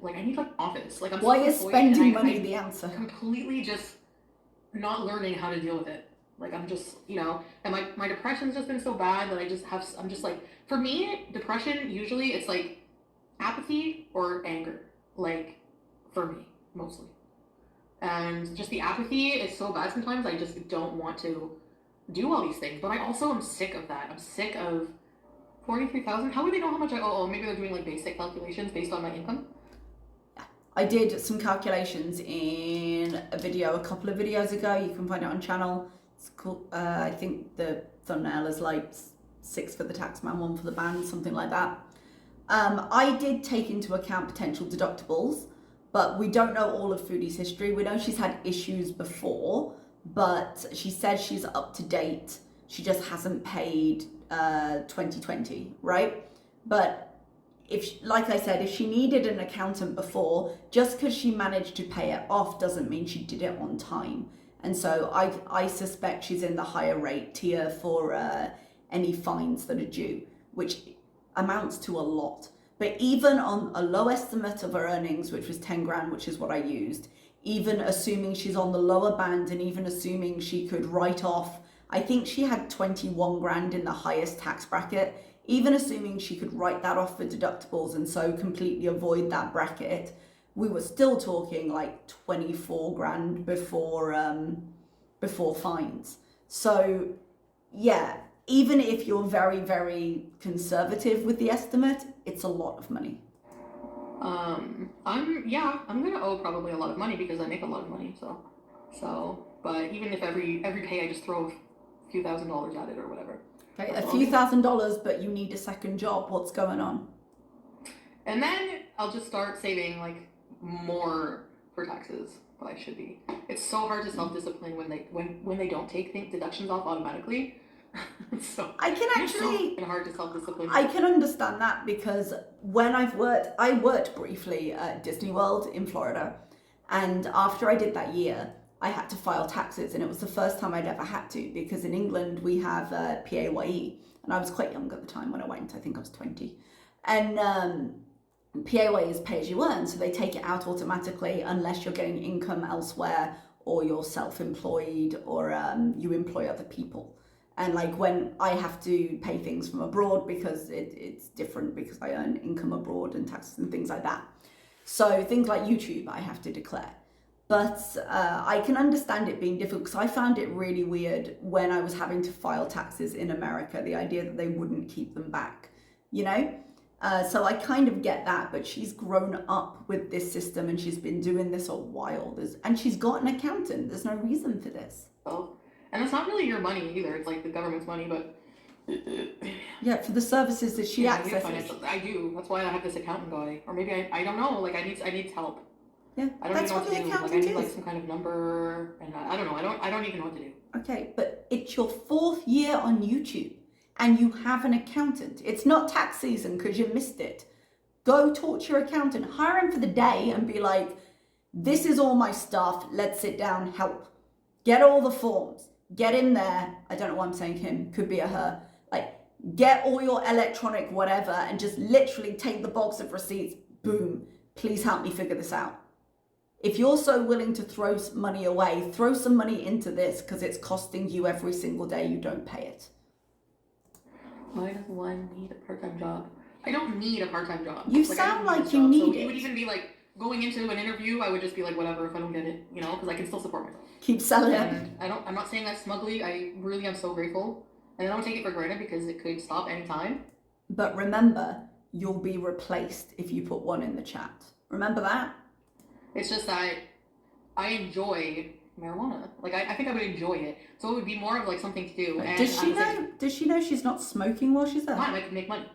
Office. Like, I'm Why is self-employed spending money the answer? Completely just not learning how to deal with it. Like, I'm just, and my depression's just been so bad that I'm just like, for me, depression, usually it's like apathy or anger. Like, for me, mostly. And just the apathy is so bad sometimes, I just don't want to do all these things. But I also am sick of that. I'm sick of 43,000. How would they know how much I owe? Oh, maybe they're doing like basic calculations based on my income. I did some calculations in a video a couple of videos ago. You can find it on channel. It's cool. I think the thumbnail is like 6 for the taxman, 1 for the band, something like that. I did take into account potential deductibles, but we don't know all of Foodie's history. We know she's had issues before, but she says she's up to date. She just hasn't paid 2020, right? But like I said, if she needed an accountant before, just because she managed to pay it off doesn't mean she did it on time. And so I suspect she's in the higher rate tier for any fines that are due, which amounts to a lot. But even on a low estimate of her earnings, which was 10 grand, which is what I used, even assuming she's on the lower band and even assuming she could write off, I think she had 21 grand in the highest tax bracket, even assuming she could write that off for deductibles and so completely avoid that bracket, we were still talking like 24 grand before fines. So yeah, even if you're very, very conservative with the estimate, it's a lot of money. I'm gonna owe probably a lot of money because I make a lot of money. So, but even if every pay I just throw a few $1,000s at it or whatever. Okay, a few $1,000s, but you need a second job. What's going on? And then I'll just start saving like more for taxes, but I should be. It's so hard to self-discipline when they don't take deductions off automatically. So I can actually hard to self-discipline. I can understand that because when I worked briefly at Disney World in Florida, and after I did that year, I had to file taxes, and it was the first time I'd ever had to, because in England we have PAYE, and I was quite young at the time when I went. I think I was 20, and PAYE is pay as you earn, so they take it out automatically unless you're getting income elsewhere or you're self-employed or you employ other people. And like when I have to pay things from abroad, because it's different because I earn income abroad and taxes and things like that. So things like YouTube I have to declare. But I can understand it being difficult because I found it really weird when I was having to file taxes in America, the idea that they wouldn't keep them back, So I kind of get that, but she's grown up with this system and she's been doing this a while. And she's got an accountant. There's no reason for this. Oh. And it's not really your money either. It's like the government's money, but yeah, for the services that she accesses. I do. That's why I have this accountant guy, or maybe I don't know. Like I need help. Yeah, I don't that's even know what what the to do. accountant Like I is. need like some kind of number, and I don't know. I don't even know what to do. Okay, but it's your 4th year on YouTube, and you have an accountant. It's not tax season because you missed it. Go talk to your accountant. Hire him for the day and be like, "This is all my stuff. Let's sit down. Help. Get all the forms." Get in there. I don't know why I'm saying him. Could be a her. Like, get all your electronic whatever and just literally take the box of receipts. Boom. Please help me figure this out. If you're so willing to throw money away, throw some money into this because it's costing you every single day you don't pay it. Why does one need a part-time job? I don't need a part-time job. You sound like you need it. It would even be like going into an interview, I would just be like, whatever, if I don't get it, because I can still support myself. Keep selling it. And I'm not saying that smugly. I really am so grateful. And I don't take it for granted because it could stop anytime. But remember, you'll be replaced if you put one in the chat. Remember that? It's just that I enjoy marijuana. Like I think I would enjoy it. So it would be more of like something to do. And Does she know she's not smoking while she's there? Fine, I can make money.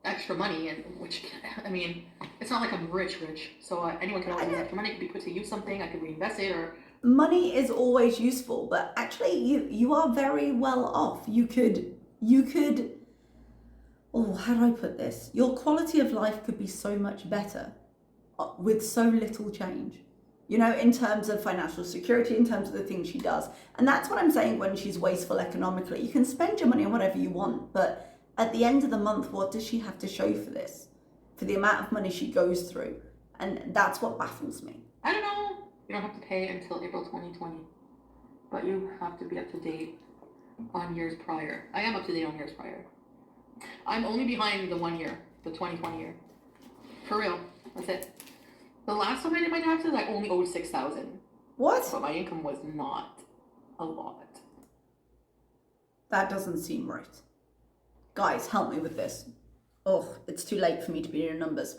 Extra money, and which, I mean, it's not like I'm rich, so anyone can always use extra money. It could be put to use something, I could reinvest it, or... Money is always useful, but actually you are very well off. You could, oh, how do I put this? Your quality of life could be so much better with so little change, you know, in terms of financial security, in terms of the things she does. And that's what I'm saying when she's wasteful economically. You can spend your money on whatever you want, but at the end of the month, what does she have to show for this? For the amount of money she goes through. And that's what baffles me. I don't know. You don't have to pay until April 2020. But you have to be up to date on years prior. I am up to date on years prior. I'm only behind the 1 year, the 2020 year. For real. That's it. The last time I did my taxes, I only owed $6,000. What? But my income was not a lot. That doesn't seem right. Guys, help me with this. Oh, it's too late for me to be doing numbers.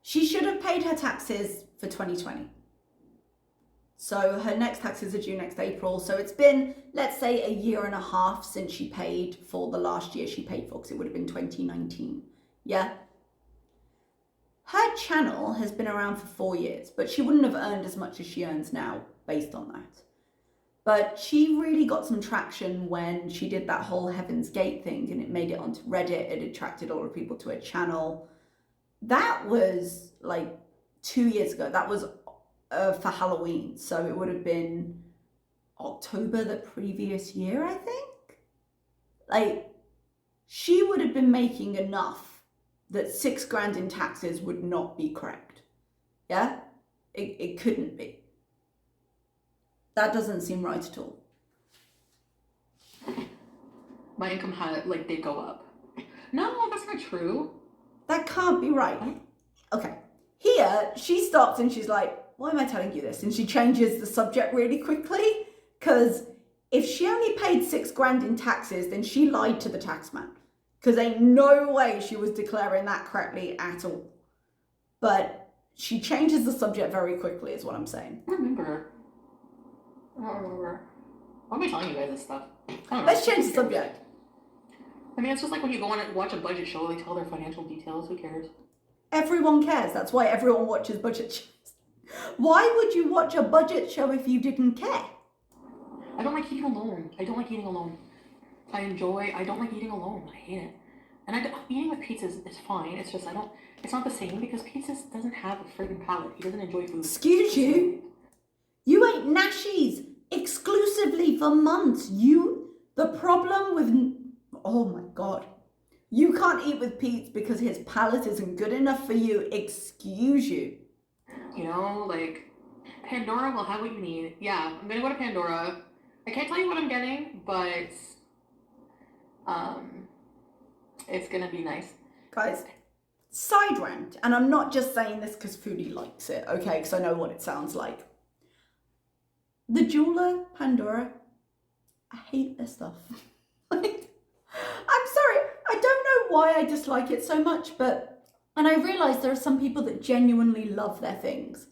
She should have paid her taxes for 2020. So her next taxes are due next April. So it's been, let's say, a year and a half since she paid for the last year she paid for, because it would have been 2019. Yeah? Her channel has been around for 4 years, but she wouldn't have earned as much as she earns now based on that. But she really got some traction when she did that whole Heaven's Gate thing, and it made it onto Reddit. It attracted a lot of people to her channel. That was like 2 years ago. That was for Halloween. So it would have been October the previous year, I think. Like, she would have been making enough that $6,000 in taxes would not be correct. Yeah? It couldn't be. That doesn't seem right at all. My income did go up. No, that's not true. That can't be right. Okay. Here, she stops and she's like, why am I telling you this? And she changes the subject really quickly, because if she only paid $6,000 in taxes, then she lied to the taxman. Because ain't no way she was declaring that correctly at all. But she changes the subject very quickly, is what I'm saying. I don't remember. Why am I telling you guys this stuff? I don't know. Let's change the subject. I mean, it's just like when you go on and watch a budget show, they tell their financial details. Who cares? Everyone cares. That's why everyone watches budget shows. Why would you watch a budget show if you didn't care? I don't like eating alone. I don't like eating alone. I don't like eating alone. I hate it. And eating with pizza is fine. It's just it's not the same, because pizza doesn't have a friggin' palate. He doesn't enjoy food. Excuse you? You ate Nashies exclusively for months. The problem with, oh my God. You can't eat with Pete because his palate isn't good enough for you. Excuse you. You know, like, Pandora will have what you need. Yeah, I'm gonna go to Pandora. I can't tell you what I'm getting, but it's gonna be nice. Guys, side rant, and I'm not just saying this because Foodie likes it, okay, because I know what it sounds like. The jeweler, Pandora, I hate their stuff. I'm sorry, I don't know why I dislike it so much, and I realise there are some people that genuinely love their things.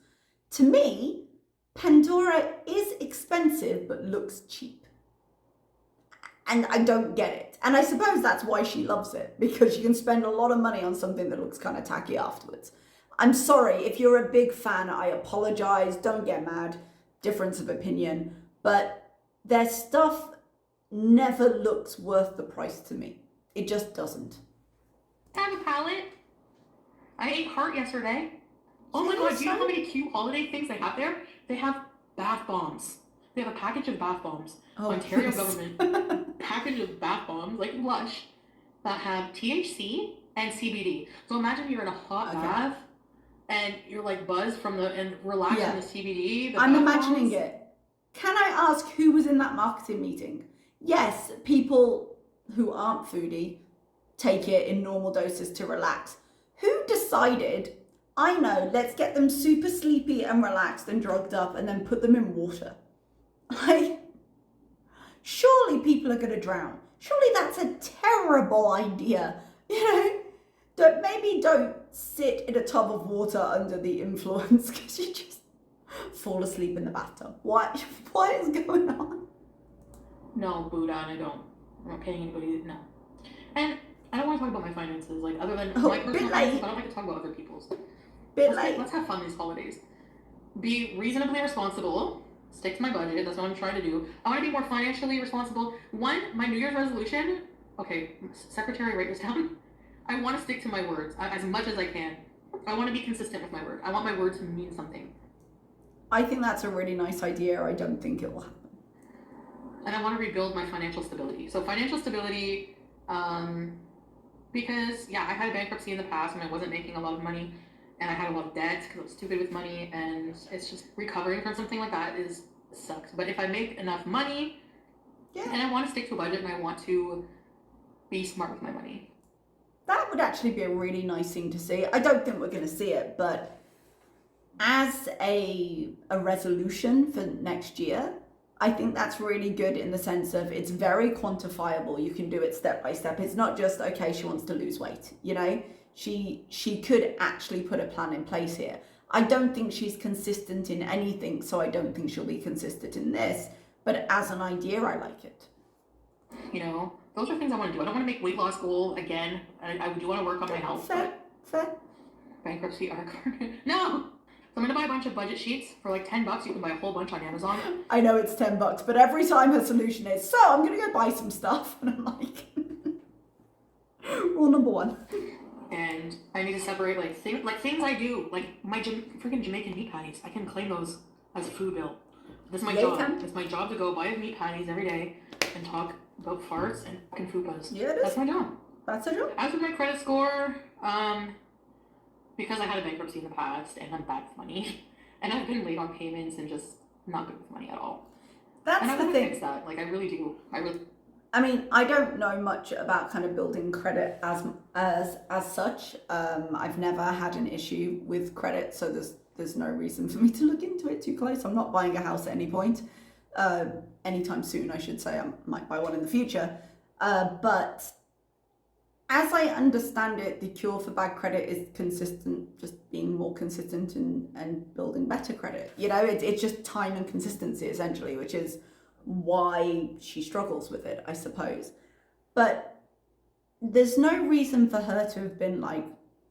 To me, Pandora is expensive but looks cheap. And I don't get it. And I suppose that's why she loves it, because you can spend a lot of money on something that looks kind of tacky afterwards. I'm sorry, if you're a big fan, I apologise, don't get mad, difference of opinion, but their stuff never looks worth the price to me. It just doesn't. I have a palette. I ate heart yesterday. Oh my God, do you know how many cute holiday things they have there? They have bath bombs. They have a package of bath bombs. Oh, Ontario yes. government package of bath bombs, like Lush, that have THC and CBD. So imagine you're in a hot bath and you're like buzzed from and relaxed in the CBD. I'm imagining it. Can I ask who was in that marketing meeting? Yes, people who aren't foodie take it in normal doses to relax. Who decided, I know, let's get them super sleepy and relaxed and drugged up and then put them in water? Like, surely people are going to drown. Surely that's a terrible idea. You know, don't sit in a tub of water under the influence because you just fall asleep in the bathtub. What is going on? No, Buddha, I don't. I'm not paying anybody. No. And I don't want to talk about my finances, like other than my personal finances. I don't like to talk about other people's. Let's have fun these holidays. Be reasonably responsible. Stick to my budget. That's what I'm trying to do. I want to be more financially responsible. My New Year's resolution. Okay, secretary, write this down. I want to stick to my words as much as I can. I want to be consistent with my word. I want my word to mean something. I think that's a really nice idea. I don't think it will happen. And I want to rebuild my financial stability. So financial stability, because I had a bankruptcy in the past and I wasn't making a lot of money, and I had a lot of debt because I was stupid with money, and it's just recovering from something like that sucks. But if I make enough money, and I want to stick to a budget, and I want to be smart with my money. That would actually be a really nice thing to see. I don't think we're going to see it, but as a resolution for next year, I think that's really good in the sense of it's very quantifiable. You can do it step by step. It's not just, okay, she wants to lose weight, you know? She could actually put a plan in place here. I don't think she's consistent in anything, so I don't think she'll be consistent in this. But as an idea, I like it. You know, those are things I want to do. I don't want to make weight loss goal again. I do want to work on my health. Fair. Bankruptcy arc. No! So I'm going to buy a bunch of budget sheets for like $10. You can buy a whole bunch on Amazon. I know it's $10, but every time her solution is, so I'm going to go buy some stuff. And I'm like, rule number one. And I need to separate things I do, like my freaking Jamaican meat patties. I can claim those as a food bill. This is my job. It's my job to go buy meat patties every day and talk about farts and fucking fupas. Yeah, it is. That's my job. That's a job. As with my credit score, because I had a bankruptcy in the past and I'm bad with money, and I've been late on payments and just not good with money at all. That's and I the want to thing. fix that. I really do. I mean, I don't know much about kind of building credit as such. I've never had an issue with credit, so there's no reason for me to look into it too close. I'm not buying a house at any point, anytime soon, I should say. I might buy one in the future. But as I understand it, the cure for bad credit is consistent, just being more consistent and building better credit. You know, it's just time and consistency essentially, which is why she struggles with it, I suppose. But there's no reason for her to have been like,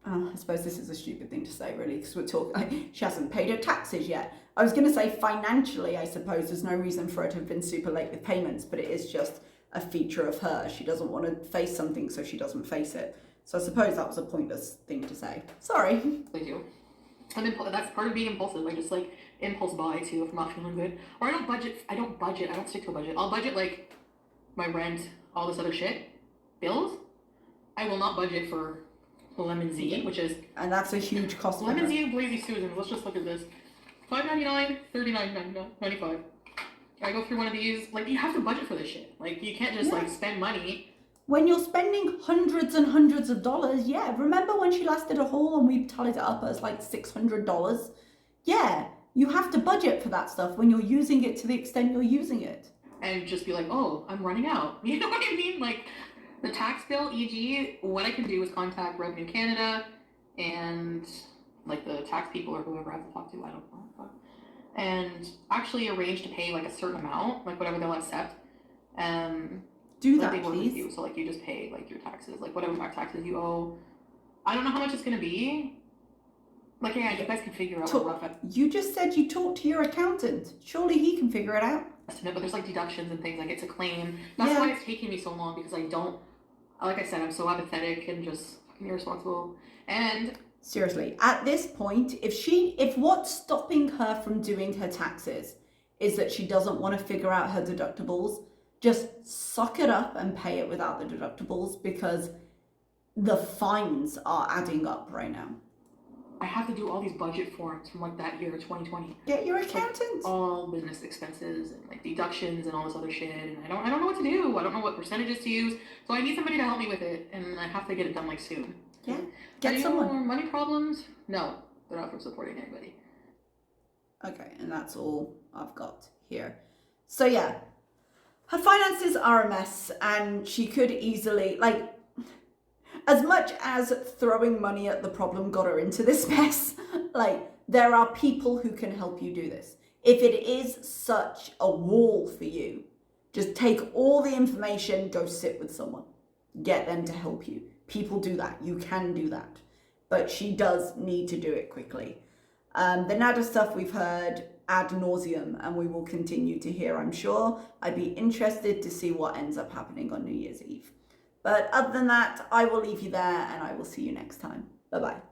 I suppose this is a stupid thing to say really, because we're talking like she hasn't paid her taxes yet. I was going to say financially, I suppose there's no reason for her to have been super late with payments, but it is just a feature of her. She doesn't want to face something, so she doesn't face it. So I suppose that was a pointless thing to say. Sorry. I do. That's part of being impulsive. I just impulse buy too if I'm not feeling good. Or I don't budget. I don't stick to a budget. I'll budget my rent, all this other shit, bills. I will not budget for lemon Z, which is... And that's a huge cost. Lemon Z and Blazy Susan. Let's just look at this. $5.99, $39.95. I go through one of these. You have to budget for this shit. You can't just spend money. When you're spending hundreds and hundreds of dollars, remember when she last did a haul and we tallied it up as $600? Yeah, you have to budget for that stuff when you're using it to the extent you're using it. And just be like, oh, I'm running out. You know what I mean? The tax bill, e.g., what I can do is contact Revenue Canada and the tax people or whoever I have to talk to, I don't know. And actually arrange to pay a certain amount, whatever they'll accept. Do that, they work please. With you. So you just pay your taxes, whatever back taxes you owe. I don't know how much it's gonna be. You guys can figure out rough. You just said you talked to your accountant. Surely he can figure it out. But there's deductions and things I get to claim. That's why it's taking me so long, because I don't. Like I said, I'm so apathetic and just fucking irresponsible. And seriously, at this point, if what's stopping her from doing her taxes is that she doesn't want to figure out her deductibles, just suck it up and pay it without the deductibles, because the fines are adding up right now. I have to do all these budget forms from that year, 2020. Get your accountant. All business expenses and deductions and all this other shit, and I don't know what to do. I don't know what percentages to use, so I need somebody to help me with it, and I have to get it done soon. Yeah, get someone. More money problems? No, they're not from supporting anybody. Okay, and that's all I've got here. So yeah, her finances are a mess, and she could easily as much as throwing money at the problem got her into this mess, like, there are people who can help you do this. If it is such a wall for you, just take all the information, go sit with someone, get them to help you. People do that. You can do that. But she does need to do it quickly. The nada stuff we've heard ad nauseum, and we will continue to hear, I'm sure. I'd be interested to see what ends up happening on New Year's Eve. But other than that, I will leave you there, and I will see you next time. Bye-bye.